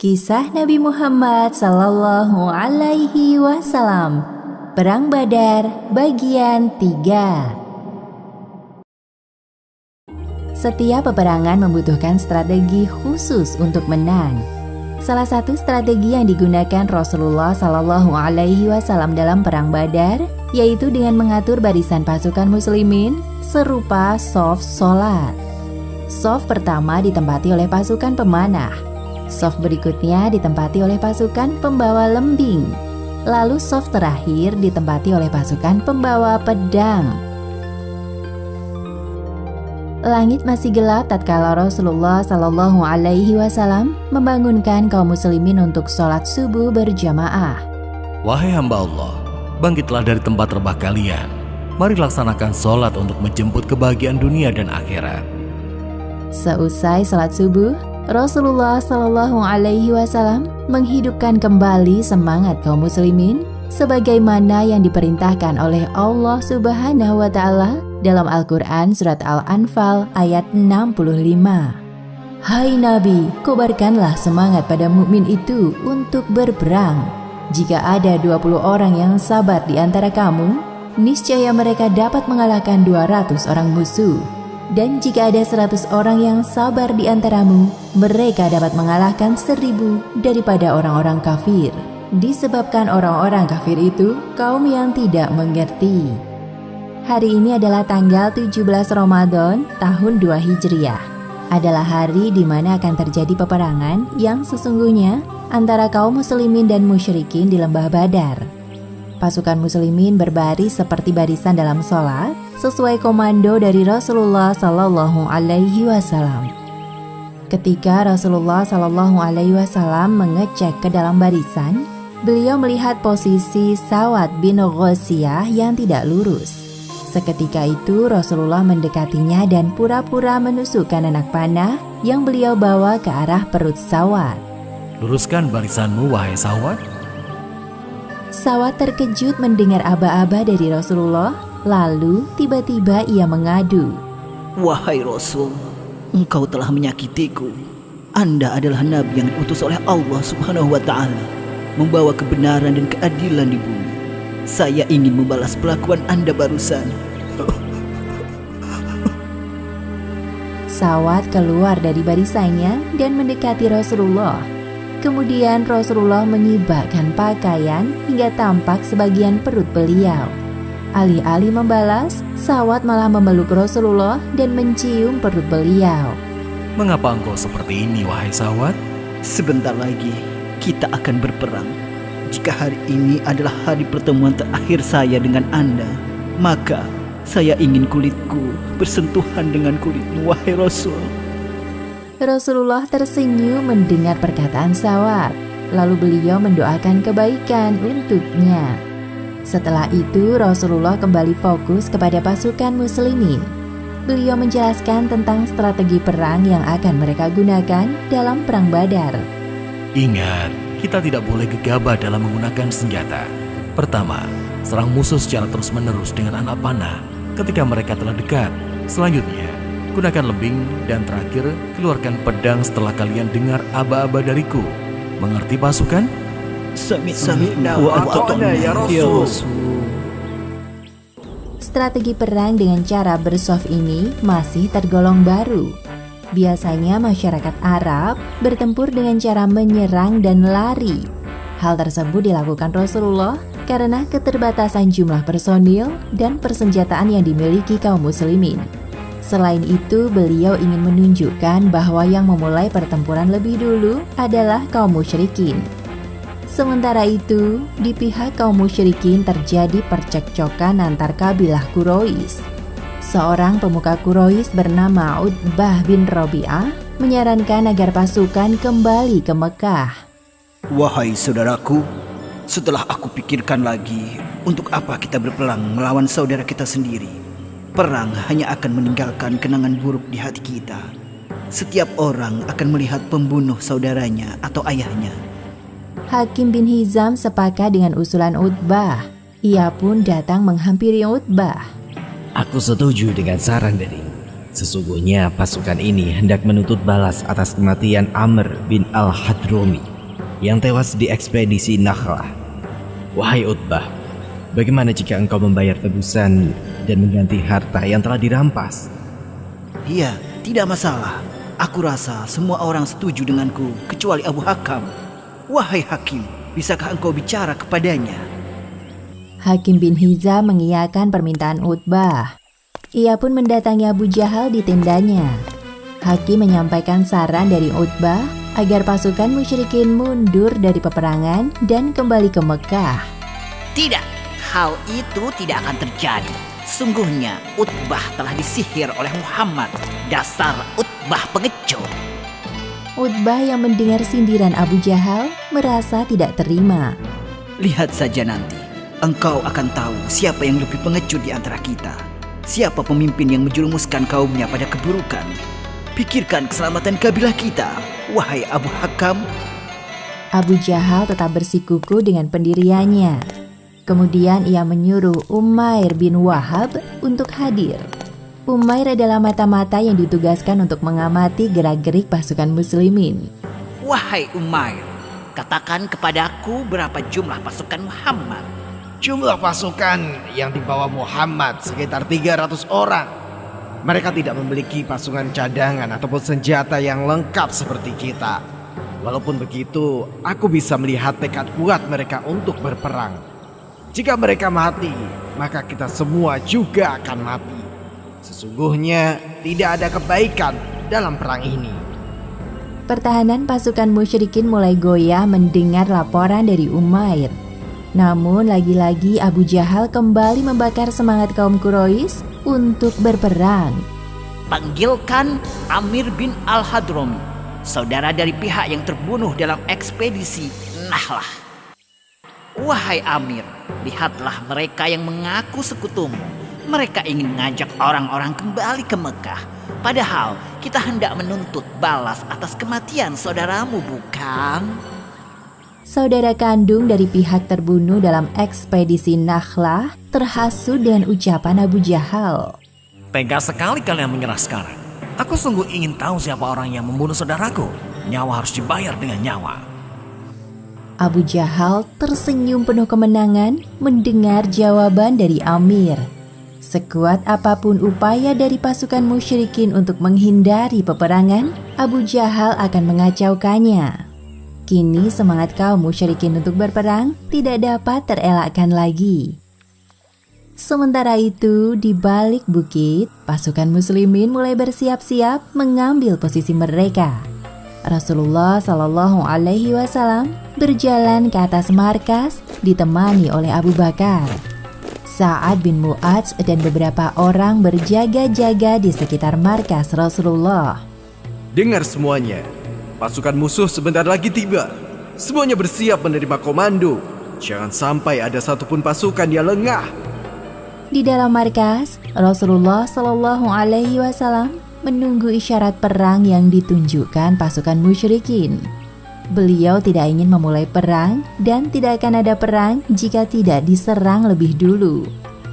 Kisah Nabi Muhammad Sallallahu Alaihi Wasallam, Perang Badar bagian 3. Setiap peperangan membutuhkan strategi khusus untuk menang. Salah satu strategi yang digunakan Rasulullah Sallallahu Alaihi Wasallam dalam Perang Badar yaitu dengan mengatur barisan pasukan muslimin serupa shaf sholat. Shaf pertama ditempati oleh pasukan pemanah. Shaf berikutnya ditempati oleh pasukan pembawa lembing. Lalu shaf terakhir ditempati oleh pasukan pembawa pedang. Langit masih gelap tatkala Rasulullah Shallallahu Alaihi Wasallam membangunkan kaum muslimin untuk sholat subuh berjamaah. Wahai hamba Allah, bangkitlah dari tempat rebah kalian. Mari laksanakan sholat untuk menjemput kebahagiaan dunia dan akhirat. Seusai sholat subuh, Rasulullah Shallallahu Alaihi Wasallam menghidupkan kembali semangat kaum muslimin sebagaimana yang diperintahkan oleh Allah Subhanahu wa Ta'ala dalam Al-Quran Surat Al-Anfal ayat 65. Hai Nabi, kobarkanlah semangat pada mukmin itu untuk berperang. Jika ada 20 orang yang sabar di antara kamu, niscaya mereka dapat mengalahkan 200 orang musuh. Dan jika ada 100 orang yang sabar di antaramu, mereka dapat mengalahkan 1000 daripada orang-orang kafir. Disebabkan orang-orang kafir itu kaum yang tidak mengerti. Hari ini adalah tanggal 17 Ramadan tahun 2 Hijriah. Adalah hari di mana akan terjadi peperangan yang sesungguhnya antara kaum muslimin dan musyrikin di lembah Badar. Pasukan muslimin berbaris seperti barisan dalam sholat sesuai komando dari Rasulullah Sallallahu Alaihi Wasallam. Ketika Rasulullah Sallallahu Alaihi Wasallam mengecek ke dalam barisan, beliau melihat posisi Sawad bin Ghosiyah yang tidak lurus. Seketika itu Rasulullah mendekatinya dan pura-pura menusukkan anak panah yang beliau bawa ke arah perut Sawad. Luruskan barisanmu, wahai Sawad. Sawad terkejut mendengar aba-aba dari Rasulullah, lalu tiba-tiba ia mengadu. Wahai Rasul, engkau telah menyakitiku. Anda adalah Nabi yang diutus oleh Allah Subhanahu wa Ta'ala, membawa kebenaran dan keadilan di bumi. Saya ingin membalas perlakuan Anda barusan. Sawad keluar dari barisannya dan mendekati Rasulullah. Kemudian Rasulullah menyibakkan pakaian hingga tampak sebagian perut beliau. Alih-alih membalas, Sawad malah memeluk Rasulullah dan mencium perut beliau. Mengapa engkau seperti ini, wahai Sawad? Sebentar lagi kita akan berperang. Jika hari ini adalah hari pertemuan terakhir saya dengan Anda, maka saya ingin kulitku bersentuhan dengan kulitmu, wahai Rasul. Rasulullah tersenyum mendengar perkataan Sawad, lalu beliau mendoakan kebaikan untuknya. Setelah itu Rasulullah kembali fokus kepada pasukan muslimin. Beliau menjelaskan tentang strategi perang yang akan mereka gunakan dalam Perang Badar. Ingat, kita tidak boleh gegabah dalam menggunakan senjata. Pertama, serang musuh secara terus-menerus dengan anak panah ketika mereka telah dekat. Selanjutnya, gunakan lebing, dan terakhir, keluarkan pedang setelah kalian dengar aba-aba dariku. Mengerti pasukan? Sami'na wa ata'na ya Rasul. Strategi perang dengan cara bershaf ini masih tergolong baru. Biasanya masyarakat Arab bertempur dengan cara menyerang dan lari. Hal tersebut dilakukan Rasulullah karena keterbatasan jumlah personil dan persenjataan yang dimiliki kaum muslimin. Selain itu, beliau ingin menunjukkan bahwa yang memulai pertempuran lebih dulu adalah kaum musyrikin. Sementara itu, di pihak kaum musyrikin terjadi percekcokan antar kabilah Quraisy. Seorang pemuka Quraisy bernama Utbah bin Rabi'ah menyarankan agar pasukan kembali ke Mekah. Wahai saudaraku, setelah aku pikirkan lagi, untuk apa kita berperang melawan saudara kita sendiri? Perang hanya akan meninggalkan kenangan buruk di hati kita. Setiap orang akan melihat pembunuh saudaranya atau ayahnya. Hakim bin Hizam sepakat dengan usulan Utbah. Ia pun datang menghampiri Utbah. Aku setuju dengan saran darimu. Sesungguhnya pasukan ini hendak menuntut balas atas kematian Amr bin al-Hadrami yang tewas di ekspedisi Nakhlah. Wahai Utbah, bagaimana jika engkau membayar tebusan dan mengganti harta yang telah dirampas? Iya, tidak masalah. Aku rasa semua orang setuju denganku kecuali Abu Hakam. Wahai Hakim, bisakah engkau bicara kepadanya? Hakim bin Hizam mengiyakan permintaan Utbah. Ia pun mendatangi Abu Jahal di tendanya. Hakim menyampaikan saran dari Utbah agar pasukan musyrikin mundur dari peperangan dan kembali ke Mekah. Tidak, hal itu tidak akan terjadi. Sungguhnya Utbah telah disihir oleh Muhammad. Dasar Utbah pengecut. Utbah yang mendengar sindiran Abu Jahal merasa tidak terima. Lihat saja nanti, engkau akan tahu siapa yang lebih pengecut di antara kita. Siapa pemimpin yang menjerumuskan kaumnya pada keburukan. Pikirkan keselamatan kabilah kita, wahai Abu Hakam. Abu Jahal tetap bersikukuh dengan pendiriannya. Kemudian ia menyuruh Umair bin Wahab untuk hadir. Umair adalah mata-mata yang ditugaskan untuk mengamati gerak-gerik pasukan muslimin. Wahai Umair, katakan kepadaku berapa jumlah pasukan Muhammad. Jumlah pasukan yang dibawa Muhammad sekitar 300 orang. Mereka tidak memiliki pasukan cadangan ataupun senjata yang lengkap seperti kita. Walaupun begitu, aku bisa melihat tekad kuat mereka untuk berperang. Jika mereka mati, maka kita semua juga akan mati. Sesungguhnya tidak ada kebaikan dalam perang ini. Pertahanan pasukan musyrikin mulai goyah mendengar laporan dari Umair. Namun lagi-lagi Abu Jahal kembali membakar semangat kaum Quraisy untuk berperang. Panggilkan Amir bin al-Hadrami, saudara dari pihak yang terbunuh dalam ekspedisi Nakhlah. Wahai Amir, lihatlah mereka yang mengaku sekutumu. Mereka ingin mengajak orang-orang kembali ke Mekah. Padahal kita hendak menuntut balas atas kematian saudaramu, bukan? Saudara kandung dari pihak terbunuh dalam ekspedisi Nakhlah terhasut dengan ucapan Abu Jahal. Tega sekali kalian menyerah sekarang. Aku sungguh ingin tahu siapa orang yang membunuh saudaraku. Nyawa harus dibayar dengan nyawa. Abu Jahal tersenyum penuh kemenangan mendengar jawaban dari Amir. Sekuat apapun upaya dari pasukan musyrikin untuk menghindari peperangan, Abu Jahal akan mengacaukannya. Kini semangat kaum musyrikin untuk berperang tidak dapat terelakkan lagi. Sementara itu, di balik bukit, pasukan muslimin mulai bersiap-siap mengambil posisi mereka. Rasulullah Shallallahu Alaihi Wasallam berjalan ke atas markas ditemani oleh Abu Bakar. Sa'ad bin Mu'adz dan beberapa orang berjaga-jaga di sekitar markas Rasulullah. Dengar semuanya. Pasukan musuh sebentar lagi tiba. Semuanya bersiap menerima komando. Jangan sampai ada satupun pasukan yang lengah. Di dalam markas, Rasulullah Shallallahu Alaihi Wasallam menunggu isyarat perang yang ditunjukkan pasukan musyrikin. Beliau tidak ingin memulai perang dan tidak akan ada perang jika tidak diserang lebih dulu.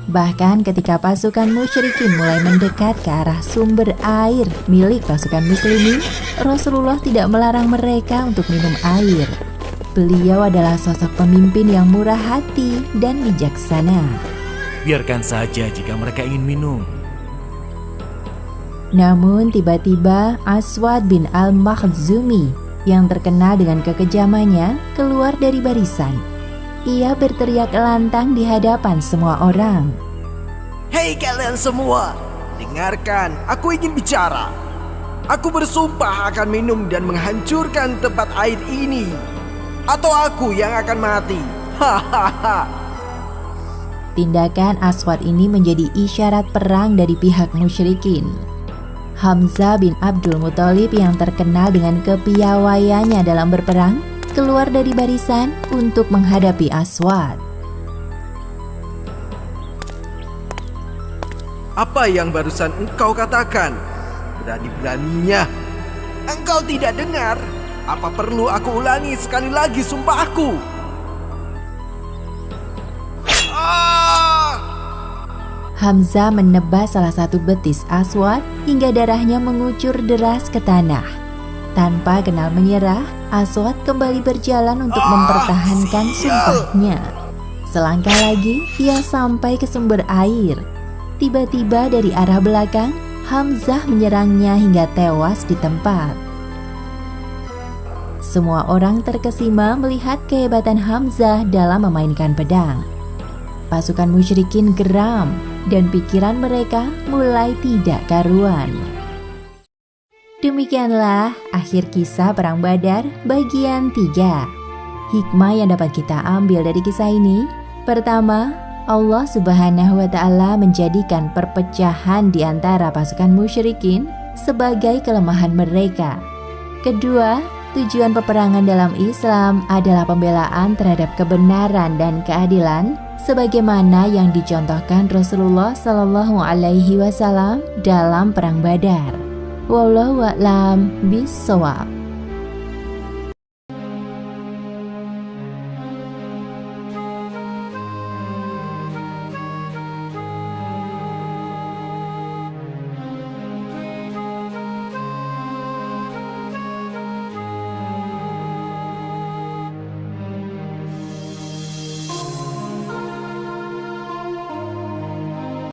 Bahkan ketika pasukan musyrikin mulai mendekat ke arah sumber air milik pasukan muslimin, Rasulullah tidak melarang mereka untuk minum air. Beliau adalah sosok pemimpin yang murah hati dan bijaksana. Biarkan saja jika mereka ingin minum. Namun tiba-tiba Aswad bin al-Makhzumi yang terkenal dengan kekejamannya keluar dari barisan. Ia berteriak lantang di hadapan semua orang. Hei kalian semua, dengarkan, aku ingin bicara. Aku bersumpah akan minum dan menghancurkan tempat air ini. Atau aku yang akan mati. Hahaha. Tindakan Aswad ini menjadi isyarat perang dari pihak musyrikin. Hamzah bin Abdul Muthalib yang terkenal dengan kepiawaiannya dalam berperang keluar dari barisan untuk menghadapi Aswad. Apa yang barusan engkau katakan? Berani-beraninya engkau tidak dengar? Apa perlu aku ulangi sekali lagi sumpahku? Hamzah menebas salah satu betis Aswad hingga darahnya mengucur deras ke tanah. Tanpa kenal menyerah, Aswad kembali berjalan untuk mempertahankan sumpahnya. Selangkah lagi, ia sampai ke sumber air. Tiba-tiba dari arah belakang, Hamzah menyerangnya hingga tewas di tempat. Semua orang terkesima melihat kehebatan Hamzah dalam memainkan pedang. Pasukan musyrikin geram dan pikiran mereka mulai tidak karuan. Demikianlah akhir kisah Perang Badar bagian 3. Hikmah yang dapat kita ambil dari kisah ini: pertama, Allah Subhanahu wa Ta'ala menjadikan perpecahan di antara pasukan musyrikin sebagai kelemahan mereka. Kedua, tujuan peperangan dalam Islam adalah pembelaan terhadap kebenaran dan keadilan, sebagaimana yang dicontohkan Rasulullah Shallallahu Alaihi Wasallam dalam Perang Badar. Wallahu a'lam bishawab.